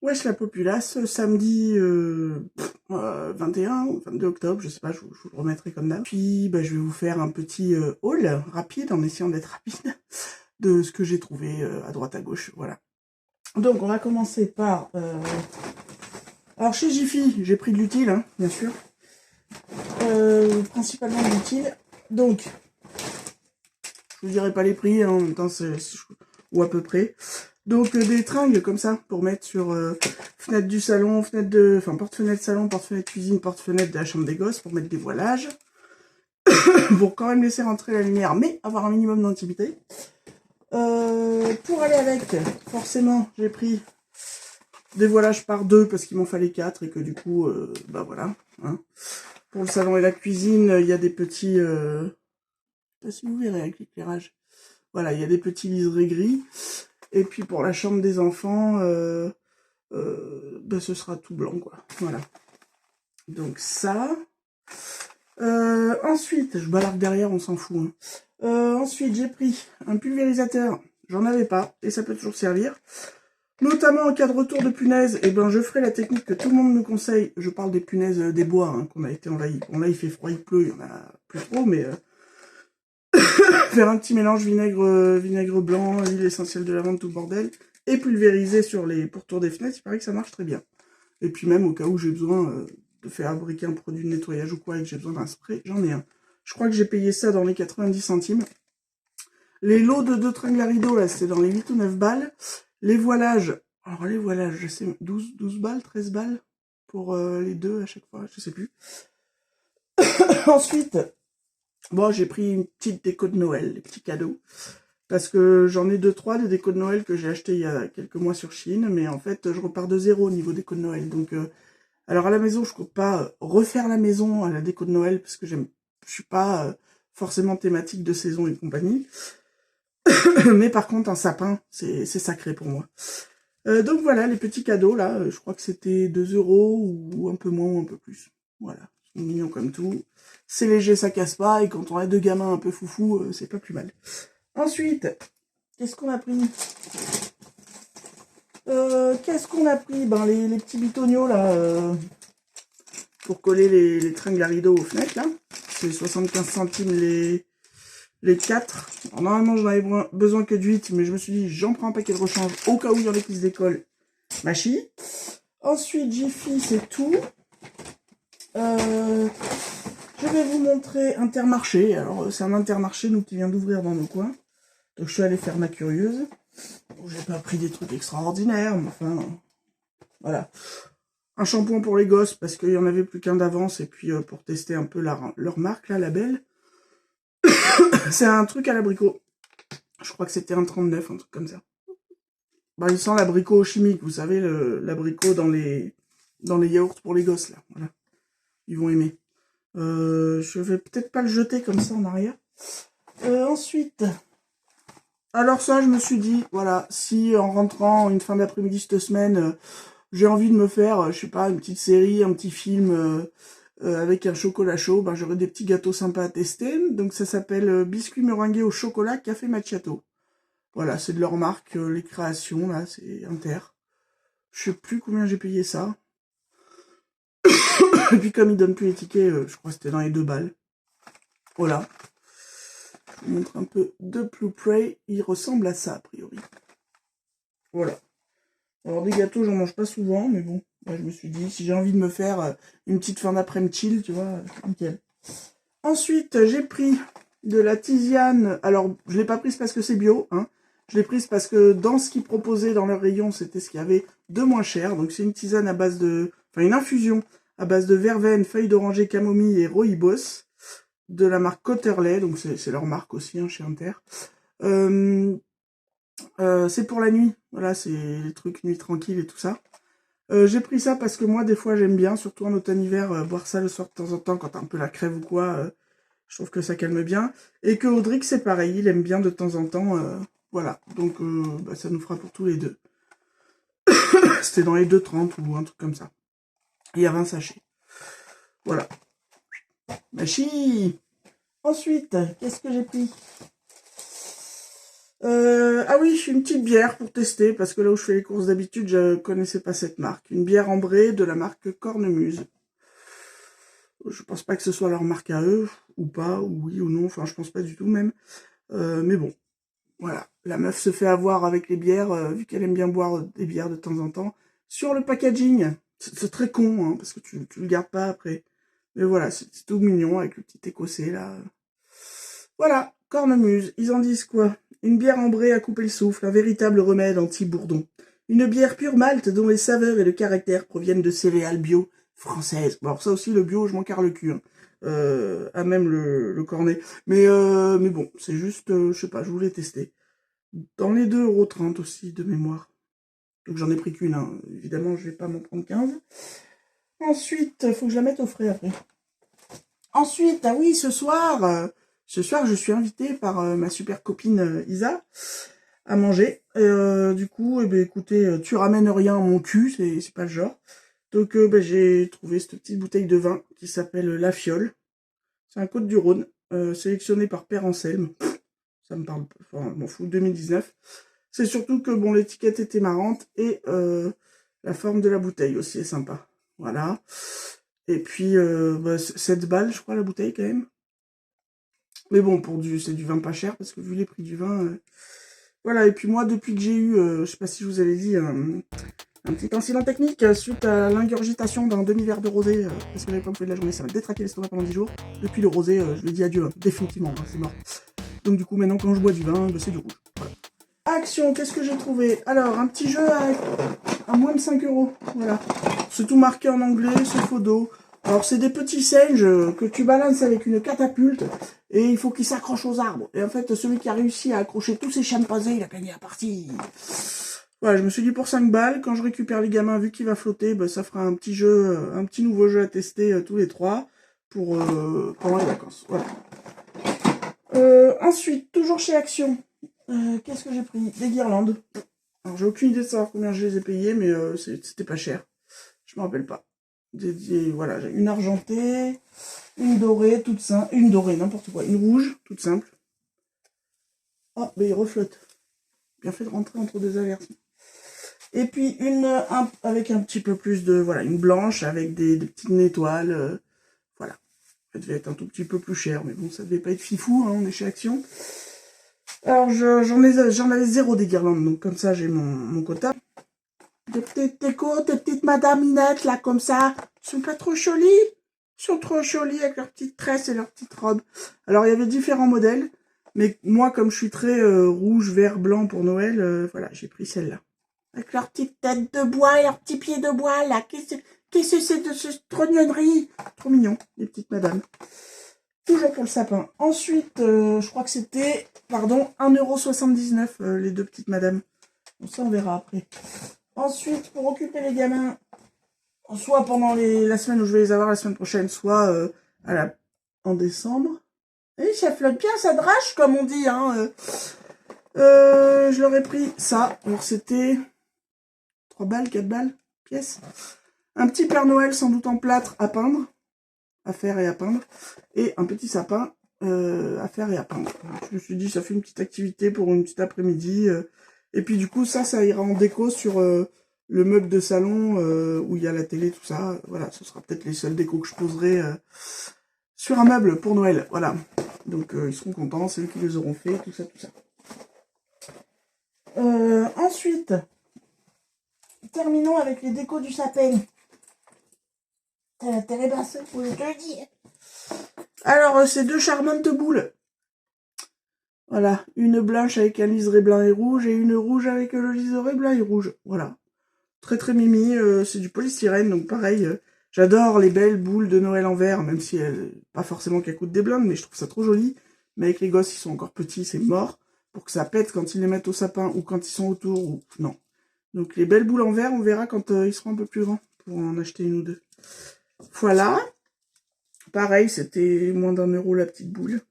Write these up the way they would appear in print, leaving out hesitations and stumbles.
Wesh la populace, samedi 21 ou 22 octobre, je sais pas, je vous le remettrai comme d'hab. Puis bah, je vais vous faire un petit haul rapide, en essayant d'être rapide, de ce que j'ai trouvé à droite à gauche, voilà. Donc on va commencer par... Alors chez Jiffy, j'ai pris de l'utile, hein, bien sûr. Principalement de l'utile. Donc, je vous dirai pas les prix, hein, en même temps, ou à peu près. Donc des tringles comme ça pour mettre sur fenêtre du salon, porte-fenêtre salon, porte-fenêtre cuisine, porte-fenêtre de la chambre des gosses pour mettre des voilages. Pour quand même laisser rentrer la lumière, mais avoir un minimum d'intimité. Pour aller avec, forcément, j'ai pris des voilages par deux parce qu'il m'en fallait 4 et que du coup, bah voilà. Hein. Pour le salon et la cuisine, il y a des petits... je sais pas si vous verrez avec l'éclairage. Voilà, il y a des petits liserés gris. Et puis pour la chambre des enfants, bah, ce sera tout blanc, quoi. Voilà. Donc ça. Ensuite, je balarde derrière, on s'en fout. Hein. Ensuite, j'ai pris un pulvérisateur. J'en avais pas, et ça peut toujours servir. Notamment en cas de retour de punaises, et ben je ferai la technique que tout le monde nous conseille. Je parle des punaises des bois, hein, qu'on a été envahis. Bon là, il fait froid, il pleut, il y en a plus trop, mais... faire un petit mélange vinaigre blanc, huile essentielle de lavande, tout le bordel, et pulvériser sur les pourtours des fenêtres, il paraît que ça marche très bien. Et puis même au cas où j'ai besoin de faire fabriquer un produit de nettoyage ou quoi, et que j'ai besoin d'un spray, j'en ai un. Je crois que j'ai payé ça dans les 90 centimes. Les lots de 2 tringles à rideaux, là, c'était dans les 8 ou 9 balles. Les voilages, alors les voilages, je sais, 12 balles, 13 balles pour les deux à chaque fois, je sais plus. Ensuite, bon, j'ai pris une petite déco de Noël, des petits cadeaux. Parce que j'en ai 2-3 des décos de Noël que j'ai acheté il y a quelques mois sur Chine. Mais en fait, je repars de zéro au niveau déco de Noël. Donc, alors à la maison, je compte pas refaire la maison à la déco de Noël. Parce que je suis pas forcément thématique de saison et compagnie. Mais par contre, un sapin, c'est sacré pour moi. Donc voilà, les petits cadeaux, là. Je crois que c'était 2 € ou un peu moins ou un peu plus. Voilà, ils sont mignons comme tout. C'est léger, ça casse pas. Et quand on a 2 gamins un peu foufou, c'est pas plus mal. Ensuite, qu'est-ce qu'on a pris Qu'est-ce qu'on a pris? Ben, les petits bitoniaux, là, pour coller les tringles à rideaux aux fenêtres, là. C'est 75 centimes les 4. Alors, normalement, j'en avais besoin que de 8, mais je me suis dit, j'en prends un paquet de rechange au cas où il y en a qui se décollent. Machi. Ensuite, Jiffy, c'est tout. Je vais vous montrer Intermarché. Alors, c'est un Intermarché, nous, qui vient d'ouvrir dans nos coins. Donc, je suis allée faire ma curieuse. Bon, j'ai pas pris des trucs extraordinaires, mais enfin... Voilà. Un shampoing pour les gosses, parce qu'il y en avait plus qu'un d'avance, et puis pour tester un peu leur marque, là, Label. C'est un truc à l'abricot. Je crois que c'était un 39, un truc comme ça. Bah, il sent l'abricot chimique, vous savez, l'abricot dans les yaourts pour les gosses, là. Voilà. Ils vont aimer. Je vais peut-être pas le jeter comme ça en arrière. Ensuite... Alors ça, je me suis dit, voilà, si en rentrant une fin d'après-midi cette semaine, j'ai envie de me faire, je sais pas, une petite série, un petit film avec un chocolat chaud, ben j'aurai des petits gâteaux sympas à tester. Donc ça s'appelle biscuits meringués au chocolat café macchiato. Voilà, c'est de leur marque, les créations, là, c'est Inter. Je sais plus combien j'ai payé ça. Et puis comme ils donnent plus les tickets, je crois que c'était dans les 2 balles. Voilà. Je vous montre un peu de plus près. Il ressemble à ça, a priori. Voilà. Alors des gâteaux, j'en mange pas souvent, mais bon, là, je me suis dit, si j'ai envie de me faire une petite fin d'après-midi chill, tu vois, nickel. Ensuite, j'ai pris de la tisane. Alors, je l'ai pas prise parce que c'est bio, hein. Je l'ai prise parce que dans ce qu'ils proposaient dans leur rayon, c'était ce qu'il y avait de moins cher. Donc c'est une tisane à base de... Enfin, une infusion à base de verveine, feuilles d'oranger, camomille et rooibos. De la marque Cotterley, donc c'est leur marque aussi, hein, chez Inter. C'est pour la nuit, voilà, c'est les trucs nuit tranquille et tout ça. J'ai pris ça parce que moi, des fois, j'aime bien, surtout en automne-hiver, boire ça le soir de temps en temps, quand t'as un peu la crève ou quoi, je trouve que ça calme bien. Et que Audric, c'est pareil, il aime bien de temps en temps, voilà. Donc, bah, ça nous fera pour tous les deux. C'était dans les 2,30 ou un truc comme ça. Il y a 20 sachets. Voilà. Machi. Ensuite, qu'est-ce que j'ai pris Ah oui, une petite bière pour tester, parce que là où je fais les courses d'habitude, je connaissais pas cette marque. Une bière ambrée de la marque Cornemuse. Je pense pas que ce soit leur marque à eux, ou pas, ou oui ou non, enfin je pense pas du tout même. Mais bon, voilà. La meuf se fait avoir avec les bières, vu qu'elle aime bien boire des bières de temps en temps. Sur le packaging, c'est très con, hein, parce que tu le gardes pas après. Mais voilà, c'est tout mignon avec le petit écossais là. Voilà, cornemuse, ils en disent quoi? Une bière ambrée à couper le souffle, un véritable remède anti-bourdon. Une bière pure malt dont les saveurs et le caractère proviennent de céréales bio françaises. Bon, alors ça aussi, le bio, je m'en carre le cul. Hein. À même le cornet. Mais bon, c'est juste, je sais pas, je voulais tester. Dans les 2,30 € aussi, de mémoire. Donc j'en ai pris qu'une, hein. Évidemment, je vais pas m'en prendre 15. Ensuite, faut que je la mette au frais après. Ensuite, ah oui, ce soir, je suis invitée par ma super copine Isa à manger. Du coup, eh ben, écoutez, tu ramènes rien à mon cul, c'est pas le genre. Donc ben, j'ai trouvé cette petite bouteille de vin qui s'appelle La Fiole. C'est un Côte-du-Rhône, sélectionné par Père Anselme. Ça me parle, enfin, je m'en fous, 2019. C'est surtout que bon, l'étiquette était marrante et la forme de la bouteille aussi est sympa. Voilà. Et puis, 7 balles, je crois, la bouteille, quand même. Mais bon, c'est du vin pas cher, parce que vu les prix du vin... Voilà, et puis moi, depuis que j'ai eu, je sais pas si je vous avais dit, un petit incident technique suite à l'ingurgitation d'un demi-verre de rosé, parce que j'avais pas bouffé de la journée, ça m'a détraqué l'estomac pendant 10 jours. Depuis le rosé, je lui dis adieu, hein, définitivement, hein, c'est mort. Donc du coup, maintenant, quand je bois du vin, c'est du rouge. Voilà. Action, qu'est-ce que j'ai trouvé? Alors, un petit jeu à moins de 5 €. Voilà. C'est tout marqué en anglais, c'est faux dos. Alors, c'est des petits singes que tu balances avec une catapulte et il faut qu'ils s'accrochent aux arbres. Et en fait, celui qui a réussi à accrocher tous ces chimpanzés, il a gagné la partie. Voilà, je me suis dit pour 5 balles, quand je récupère les gamins, vu qu'il va flotter, ben, ça fera un petit jeu, un petit nouveau jeu à tester tous les trois pour pendant les vacances. Voilà. Ensuite, toujours chez Action, qu'est-ce que j'ai pris? Des guirlandes. Alors, j'ai aucune idée de savoir combien je les ai payées, mais c'était pas cher. Je me rappelle pas. Voilà, j'ai une argentée, une dorée, toute simple. Une dorée, n'importe quoi. Une rouge, toute simple. Oh, mais il reflotte. Bien fait de rentrer entre deux averses. Et puis avec un petit peu plus de... Voilà, une blanche avec des petites étoiles. Voilà. Elle devait être un tout petit peu plus cher, mais bon, ça devait pas être fifou, hein, on est chez Action. Alors, j'en avais 0 des guirlandes, donc comme ça, j'ai mon quota. Des petites décos, des petites madaminettes, là, comme ça. Ils sont pas trop jolies. Ils sont trop jolies avec leurs petites tresses et leurs petites robes. Alors, il y avait différents modèles. Mais moi, comme je suis très rouge, vert, blanc pour Noël, voilà, j'ai pris celle-là. Avec leurs petites têtes de bois et leurs petits pieds de bois, là. Qu'est-ce que c'est de ce trognonnerie? Trop mignon, les petites madames. Toujours pour le sapin. Ensuite, je crois que c'était, pardon, 1,79 €, les deux petites madames. Bon, ça, on verra après. Ensuite, pour occuper les gamins, soit pendant la semaine où je vais les avoir la semaine prochaine, soit en décembre. Et ça flotte bien, ça drache, comme on dit. Hein. Je leur ai pris ça. Alors, c'était 3 balles, 4 balles, pièce. Un petit Père Noël, sans doute en plâtre, à peindre. À faire et à peindre. Et un petit sapin à faire et à peindre. Je me suis dit, ça fait une petite activité pour une petite après-midi. Et puis du coup, ça ira en déco sur le meuble de salon où il y a la télé, tout ça. Voilà, ce sera peut-être les seuls décos que je poserai sur un meuble pour Noël. Voilà. Donc ils seront contents, c'est eux qui les auront fait, tout ça, tout ça. Ensuite, terminons avec les décos du sapin. T'as les bassins, faut que je te le dise. Alors, c'est 2 charmantes boules. Voilà, une blanche avec un liseré blanc et rouge et une rouge avec le liseré blanc et rouge. Voilà. Très très mimi, c'est du polystyrène, donc pareil, j'adore les belles boules de Noël en verre, même si pas forcément qu'elles coûtent des blindes, mais je trouve ça trop joli. Mais avec les gosses, ils sont encore petits, c'est mort. Pour que ça pète quand ils les mettent au sapin ou quand ils sont autour, ou non. Donc les belles boules en verre, on verra quand ils seront un peu plus grands, pour en acheter une ou deux. Voilà. Pareil, c'était moins d'1 € la petite boule.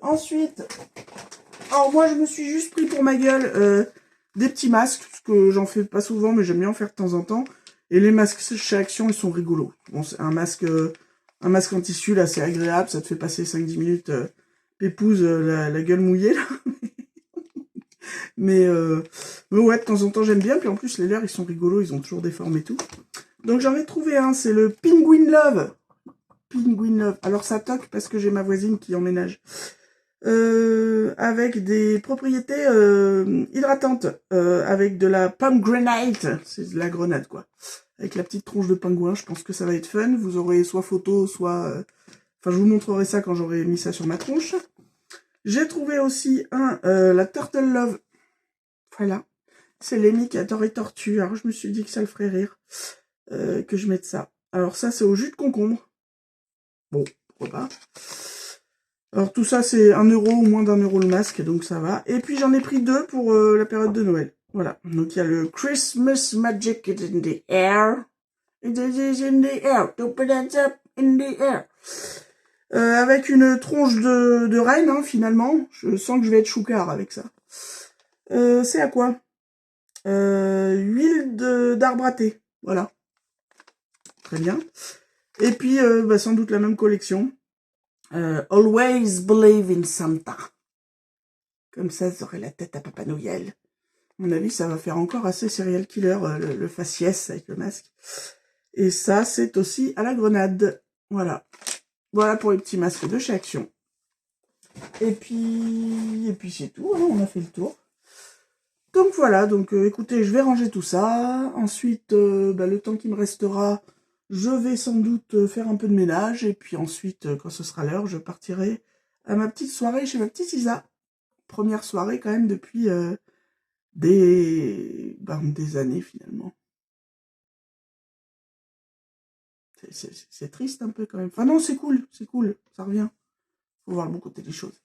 Ensuite, alors moi je me suis juste pris pour ma gueule des petits masques, parce que j'en fais pas souvent, mais j'aime bien en faire de temps en temps. Et les masques chez Action, ils sont rigolos. Bon, c'est un masque en tissu, là, c'est agréable, ça te fait passer 5-10 minutes Pépouze la gueule mouillée, là. Mais ouais, de temps en temps, j'aime bien. Puis en plus, les leurs, ils sont rigolos, ils ont toujours des formes et tout. Donc j'en ai trouvé un, c'est le Penguin Love. Penguin Love. Alors ça toque parce que j'ai ma voisine qui emménage. Avec des propriétés hydratantes. Avec de la pomegranate. C'est de la grenade, quoi. Avec la petite tronche de pingouin, je pense que ça va être fun. Vous aurez soit photo, soit... Enfin, je vous montrerai ça quand j'aurai mis ça sur ma tronche. J'ai trouvé aussi la Turtle Love. Voilà. C'est Lémi qui adore les tortues. Alors, je me suis dit que ça le ferait rire. Que je mette ça. Alors, ça, c'est au jus de concombre. Bon, pourquoi pas. Alors, tout ça, c'est 1 euro ou moins d'1 euro le masque, donc ça va. Et puis, j'en ai pris 2 pour la période de Noël. Voilà. Donc, il y a le Christmas Magic is in the air. It is in the air. To put it up in the air. Avec une tronche de reine, hein, finalement. Je sens que je vais être choucard avec ça. C'est à quoi huile d'arbre à thé. Voilà. Très bien. Et puis, sans doute la même collection. Always believe in Santa. Comme ça aurait la tête à Papa Noël. À mon avis, ça va faire encore assez serial killer, le faciès avec le masque. Et ça, c'est aussi à la grenade. Voilà. Voilà pour les petits masques de chez Action. Et puis c'est tout, hein, on a fait le tour. Donc voilà, donc écoutez, je vais ranger tout ça. Ensuite, le temps qui me restera, je vais sans doute faire un peu de ménage. Et puis ensuite, quand ce sera l'heure, je partirai à ma petite soirée chez ma petite Isa. Première soirée quand même depuis des années finalement. C'est triste un peu quand même. Enfin non, c'est cool, ça revient. Faut voir le bon côté des choses.